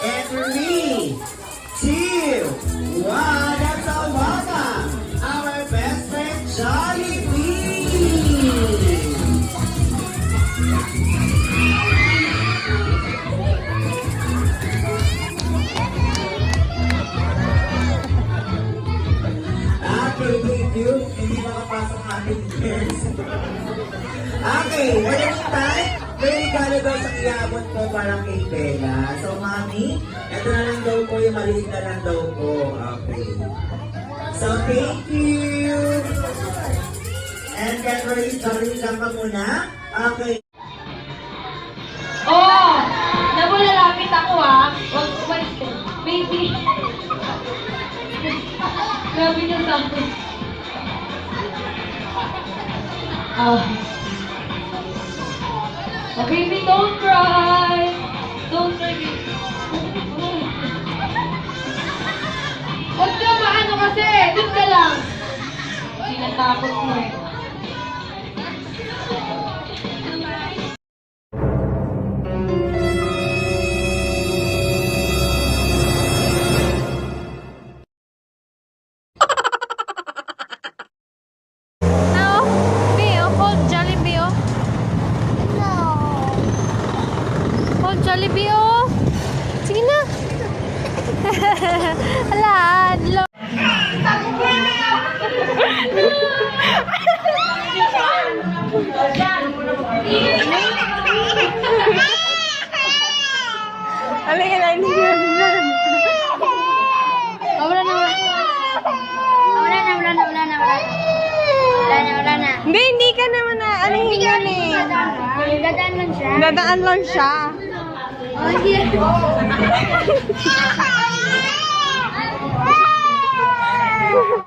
And 3, 2, 1. Let's all welcome our best friend, Jollibee! Okay, thank you. Hindi makapasok ang ating guest. Okay, for the meantime, may regalo daw sa iabot ko parang kay Bella. So, mami, ito na lang daw po, yung maliit na lang daw po. Okay. So, thank you! And then, sorry lang pa muna. Okay. Oh! Nabulalapit ako ha. Wag umalis ka. Baby. Grabe niya something. Oh. Oh, baby, don't cry. Don't cry, baby. Huwag ka maano kasi. Doon ka lang. Sinatakot mo eh. Jollibee, oh. Sige na. Ala, lo. Halika na, hindi na. Wala na. Hindi ka naman na. Ano yung yan eh? Dadaan lang siya. Dadaan lang siya. Oh, yeah.